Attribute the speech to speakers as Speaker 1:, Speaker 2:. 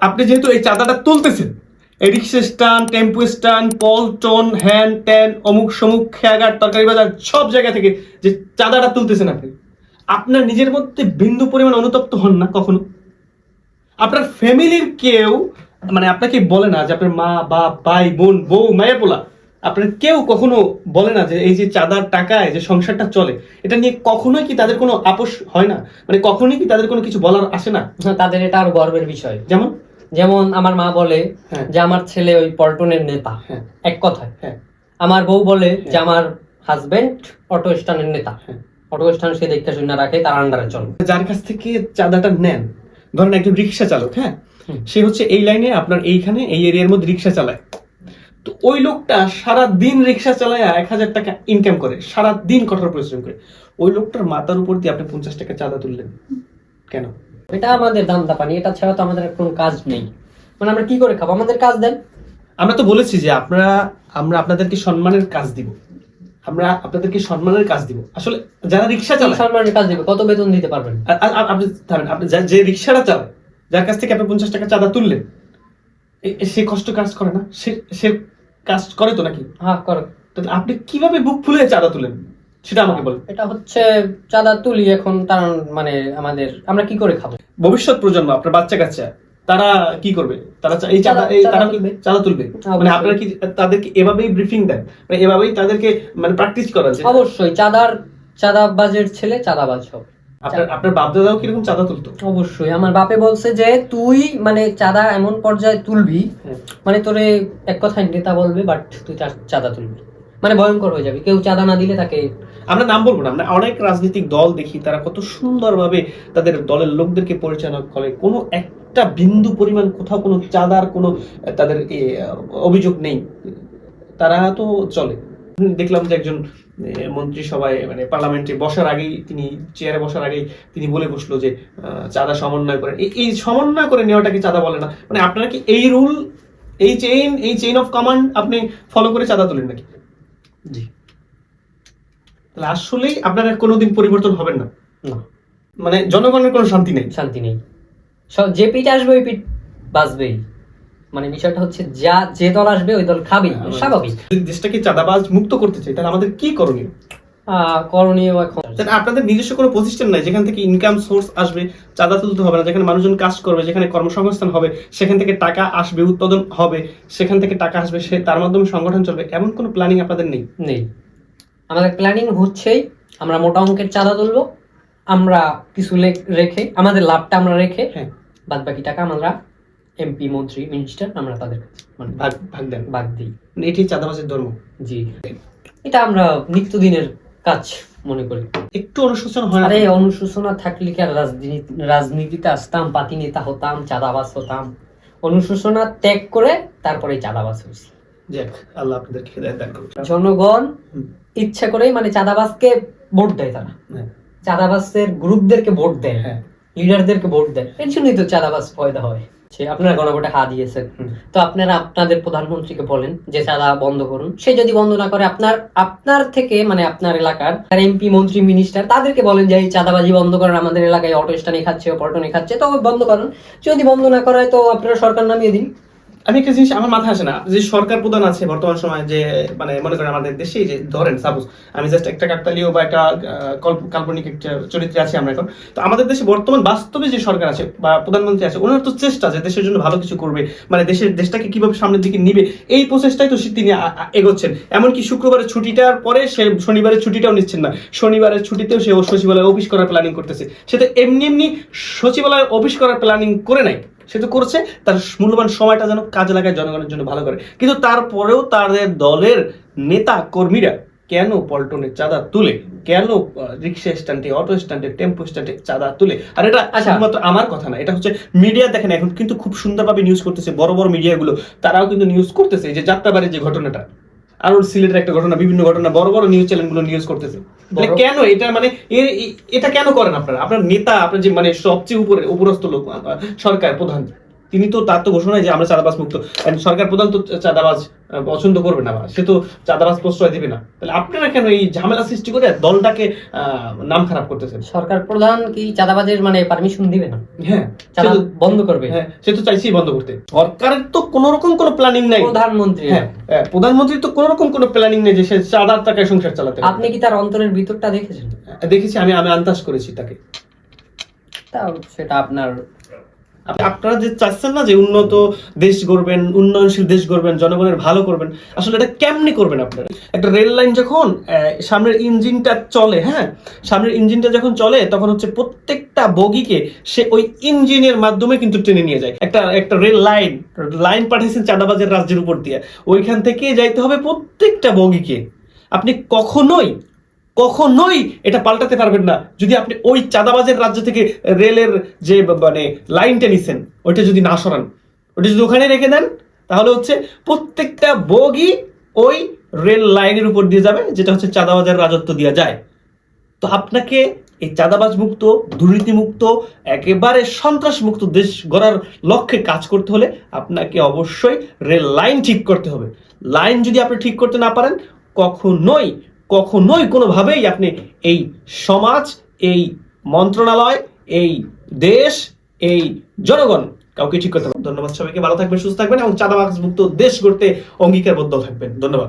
Speaker 1: আপনি যেহেতু এই চাঁদাটা তুলতেছেন, এই রিক্সা স্ট্যান্ড, টেম্পো স্ট্যান্ড, পল্টন, হ্যান ত্যান, অমুক সমুক, খেয়াঘাট, তরকারি বাজার, সব জায়গা থেকে যে চাঁদাটা তুলতেছেন আপনি, আপনার নিজের মধ্যে বিন্দু পরিমাণ অনুতপ্ত হন না কখনো? আপনার ফ্যামিলির কেউ মানে আপনাকে বলে না যে আপনার মা, বাপ, ভাই, বোন, বউ, মায়া পোলা, আপনার কেউ কখনো বলে না যে এই যে চাঁদার টাকায় যে সংসারটা চলে, এটা নিয়ে কখনোই কি তাদের কোনো আপোষ হয় না? মানে কখনোই কি তাদের কোনো কিছু বলার আসে না?
Speaker 2: তাদের এটা আরো গর্বের বিষয়।
Speaker 1: যেমন
Speaker 2: যেমন আমার মা বলে
Speaker 1: হ্যাঁ।
Speaker 2: যে আমার ছেলে ওই পল্টনের নেতা,
Speaker 1: হ্যাঁ।
Speaker 2: এক কথায়।
Speaker 1: হ্যাঁ।
Speaker 2: আমার বউ বলে যে আমার হাজবেন্ড অটো স্ট্যান্ডের নেতা,
Speaker 1: হ্যাঁ।
Speaker 2: অটো স্ট্যান্ড সে দেখতে শুনে রাখে, তার আন্ডারে চলে।
Speaker 1: যার কাছ থেকে চাঁদাটা নেন, ধরেন একজন রিক্সা চালক, হ্যাঁ, সে হচ্ছে এই লাইনে আপনার এইখানে এই এরিয়ার মধ্যে রিক্সা চালায়, তো ওই লোকটা সারা দিন রিক্সা চালায় 1000 টাকা ইনকাম করে, সারা দিন কঠোর পরিশ্রম করে, ওই লোকটার মাথার উপর দিয়ে আপনি 50 টাকা চাঁদা তুললেন কেন?
Speaker 2: এটা আমাদের দান্দা পানি, এটা ছাড়া তো আমাদের কোনো কাজ নেই। মানে আমরা কি করে খাবো? আমাদের কাজ দেন।
Speaker 1: আমরা তো বলেছি যে আমরা আপনাদেরকে সম্মানের কাজ দিব, আমরা আপনাদেরকে সম্মানের কাজ দিব। আসলে যারা রিক্সা চালায়
Speaker 2: সম্মানের কাজ দিবে, কত বেতন দিতে পারবেন?
Speaker 1: আপনি ধরেন, আপনি যে রিক্সাটা চালায়, যার কাছ থেকে আপনি 50 টাকা চাঁদা তুললেন, সে কষ্ট কাজ করে না? সে কাজ করে তো নাকি?
Speaker 2: হ্যাঁ করে।
Speaker 1: তাহলে আপনি কিভাবে বুক ফুলে চাঁদা তুলেন সেটা আমাকে বলেন।
Speaker 2: এটা হচ্ছে চাঁদা তুলি এখন, তার মানে আমরা কি করে খাবো?
Speaker 1: ভবিষ্যৎ প্রজন্ম, আপনার বাচ্চা কাচ্চা, তারা কি করবে? তারা এই চাঁদা চাঁদা তুলবে, মানে আপনারা কি তাদেরকে এভাবেই ব্রিফিং দেন, মানে এভাবেই তাদেরকে মানে প্র্যাকটিস করান?
Speaker 2: অবশ্যই চাঁদাবাজের ছেলে চাঁদাবাজ হবে।
Speaker 1: আপনার বাপ দাদাও কিরকম চাঁদা তুলতো?
Speaker 2: অবশ্যই। আমার বাপে বলছে যে তুই মানে চাঁদা এমন পর্যায়ে তুলবি, মানে তোরে এক কথায় নেতা বলবে, বাট তুই চাঁদা তুলবি, মানে ভয়ঙ্কর হয়ে যাবে। কেউ চাঁদা না দিলে তাকে,
Speaker 1: আমরা নাম বলবো না, আমরা অনেক রাজনৈতিক দল দেখি, তারা কত সুন্দরভাবে তাদের দলের লোকদেরকে পরিচালনা করে, কোনো একটা বিন্দু পরিমাণ কোথাও কোনো চাঁদার কোনো তাদের অভিযোগ নেই, তারা তো চলে। দেখলাম যে একজন মন্ত্রিসভায় মানে পার্লামেন্টে বসার আগেই, তিনি চেয়ারে বসার আগেই তিনি বলে বসলো যে চাঁদা সমন্বয় করেন। এই সমন্বয় করে নেওয়াটাকে চাঁদা বলে না? মানে আপনারা কি এই রুল, এই চেইন অফ কমান্ড আপনি ফলো করে চাঁদা তোলেন নাকি?
Speaker 2: জি।
Speaker 1: তাহলে আসলেই আপনারা কোনোদিন পরিবর্তন হবেন না, মানে জনগণের কোনো শান্তি নেই।
Speaker 2: যে পিঠ আসবে ওই পিঠ বাঁচবেই। মানে বিষয়টা হচ্ছে যে দল আসবে ওই দল খাবেই, স্বাভাবিক।
Speaker 1: দেশটাকে চাঁদাবাজ মুক্ত করতে চাই, তাহলে আমাদের কি করণীয়?
Speaker 2: এখন
Speaker 1: আপনাদের নিজস্ব কোনো প্রতিষ্ঠান নাই যেখান থেকে ইনকাম সোর্স আসবে, চাঁদা তুলতে হবে না, যেখানে মানুষজন কাজ করবে, যেখানে কর্মসংস্থান হবে, সেখান থেকে টাকা আসবে, উৎপাদন হবে, সেখান থেকে টাকা আসবে, সে তার মাধ্যমে সংগঠন চলবে, এমন কোনো প্ল্যানিং আপনাদের নেই?
Speaker 2: আমাদের প্ল্যানিং হচ্ছেই আমরা মোটা অঙ্কের চাঁদা তুলবো, আমরা কিছু রেখে আমাদের লাভটা আমরা রেখে, বাদ বাকি টাকা আমরা এমপি, মন্ত্রী, মিনিস্টার, আমরা তাদের মানে ভাগ দিই।
Speaker 1: এটাই চাঁদাবাজের ধর্ম?
Speaker 2: জি, এটা আমরা নিত্যদিনের কাজ মনে করি।
Speaker 1: একটু অনুশোচনা হয়?
Speaker 2: আরে অনুশোচনা থাকলে কি আর রাজনীতিতে আসতাম, পাতি নেতা হতাম, চাঁদাবাজ হতাম? অনুশোচনা ত্যাগ করে তারপরে চাঁদাবাজ হয়েছি।
Speaker 1: যাক, আল্লাহ আপনাদেরকে হেদায়েত দান করুন।
Speaker 2: জনগণ ইচ্ছা করেই মানে চাঁদাবাজকে ভোট দেয়, তারা চাঁদাবাজের গ্রুপদেরকে ভোট দেয়, লিডারদেরকে ভোট দেয়, এর জন্যই তো চাঁদাবাজ পয়দা হয়। আপনারা গণভোটে হা দিয়েছেন, তো আপনারা আপনাদের প্রধানমন্ত্রীকে বলেন যে চাঁদা বন্ধ করুন। সে যদি বন্ধ না করে, আপনার থেকে মানে আপনার এলাকার এমপি, মন্ত্রী, মিনিস্টার, তাদেরকে বলেন যে এই চাঁদাবাজি বন্ধ করেন, আমাদের এলাকায় অটো স্ট্যান্ডে খাচ্ছে, পল্টনে খাচ্ছে, তো বন্ধ করেন। যদি বন্ধ না করায় তো আপনারা সরকার নামিয়ে দিন।
Speaker 1: আমি একটা জিনিস আমার মাথায় আসে না, যে সরকার প্রধান আছে বর্তমান সময়, যে মানে মনে করেন আমাদের দেশে, যে ধরেন সাপোজ আমি জাস্ট একটা কাকতালীয় বা একটা কাল্পনিক একটা চরিত্রে আছি আমরা এখন, তো আমাদের দেশে বর্তমান বাস্তবে যে সরকার আছে বা প্রধানমন্ত্রী আছে, ওনার তো চেষ্টা যে দেশের জন্য ভালো কিছু করবে, মানে দেশটাকে কিভাবে সামনের দিকে নিবে, এই প্রচেষ্টাই তো তিনি এগোচ্ছেন। এমনকি শুক্রবারের ছুটিটার পরে সে শনিবারের ছুটিটাও নিচ্ছেন না, শনিবারের ছুটিতেও সে সচিবালয়ে অফিস করার প্ল্যানিং করতেছে। সে তো এমনি সচিবালয়ে অফিস করার প্ল্যানিং করে নাই, সে তো করছে তার মূল্যবান সময়টা যেন কাজে লাগায়, জনগণের জন্য ভালো করে। কিন্তু তারপরেও তাদের দলের নেতা কর্মীরা কেন পল্টনে চাঁদা তুলে, কেন রিক্সা স্ট্যান্ডে, অটো স্ট্যান্ডে, টেম্পো স্ট্যান্ডে চাঁদা তুলে? আর এটা শুধুমাত্র আমার কথা না, এটা হচ্ছে মিডিয়া দেখেন এখন কিন্তু খুব সুন্দরভাবে নিউজ করতেছে, বড় বড় মিডিয়াগুলো তারাও কিন্তু নিউজ করতেছে। যে যাত্রাবাড়ির যে ঘটনাটা, আর সিলেটের একটা ঘটনা, বিভিন্ন ঘটনা বড় বড় নিউজ চ্যানেলগুলো নিউজ করতেছে। কেন এটা, মানে এটা কেন করেন আপনারা? আপনার নেতা, আপনার যে মানে সবচেয়ে উপরস্থ লোক, সরকার প্রধান, তিনি তো তার তো ঘোষণায় যে আমরা চাঁদাবাজ মুক্ত, সরকার প্রধান তো চাঁদাবাজ পছন্দ করবে না, সে তো চাঁদাবাজ প্রশ্রয় দিবে না। তাহলে আপনারা কেন এই ঝামেলা সৃষ্টি করে দলটাকে নাম খারাপ করতেছেন?
Speaker 2: সরকার প্রধান কি চাঁদাবাজের মানে পারমিশন দিবে না?
Speaker 1: হ্যাঁ,
Speaker 2: চাঁদা বন্ধ করবে?
Speaker 1: হ্যাঁ, সে তো চাইছেই বন্ধ করতে। সরকারের তো কোনো রকম কোনো প্ল্যানিং নাই।
Speaker 2: প্রধানমন্ত্রী,
Speaker 1: হ্যাঁ, প্রধানমন্ত্রী তো কোনো রকম কোনো প্ল্যানিং নেই যে সে চাঁদার টাকায় সংসার চালাতে পারবে।
Speaker 2: আপনি কি তার অন্তরের ভিতরটা দেখেছেন?
Speaker 1: দেখেছি, আমি আন্দাজ করেছি তাকে।
Speaker 2: তাও সেটা আপনার,
Speaker 1: আপনারা যে চাচ্ছেন না যে উন্নত দেশ গড়বেন, উন্নয়নশীল দেশ গড়বেন, জনগণের ভালো করবেন, আসলে এটা কেমনি করবেন আপনারা? একটা রেল লাইন যখন সামনের ইঞ্জিনটা চলে, হ্যাঁ, সামনের ইঞ্জিনটা যখন চলে তখন হচ্ছে প্রত্যেকটা বগিকে সে ওই ইঞ্জিনের মাধ্যমে কিন্তু টেনে নিয়ে যায়। একটা রেল লাইন পাঠিয়েছেন চাঁদাবাজের রাজ্যের উপর দিয়ে, ওইখান থেকে যাইতে হবে প্রত্যেকটা বগিকে। আপনি কখনোই এটা পাল্টাতে পারবেন না যদি আপনি ওই চাঁদাবাজের রাজ্য থেকে রেলের যে মানে লাইনটা নিছেন ওইটা যদি না সরান, ওইটা যদি ওখানে রেখে দেন, তাহলে হচ্ছে প্রত্যেকটা বগি ওই রেল লাইনের উপর দিয়ে যাবে, যেটা হচ্ছে চাঁদাবাজের রাজত্ব দেওয়া যায়। তো আপনাকে এই চাঁদাবাজ মুক্ত, দুর্নীতি মুক্ত, একেবারে সন্ত্রাস মুক্ত দেশ গড়ার লক্ষ্যে কাজ করতে হলে আপনাকে অবশ্যই রেল লাইন ঠিক করতে হবে। লাইন যদি আপনি ঠিক করতে না পারেন, কখনোই কোনোভাবেই আপনি এই সমাজ, এই মন্ত্রণালয়, এই দেশ, এই জনগণ কাউকে ঠিক করতে পারেন। ধন্যবাদ সবাইকে, ভালো থাকবেন, সুস্থ থাকবেন এবং চাঁদাবাজ মুক্ত দেশ গড়তে অঙ্গীকারবদ্ধ থাকবেন। ধন্যবাদ।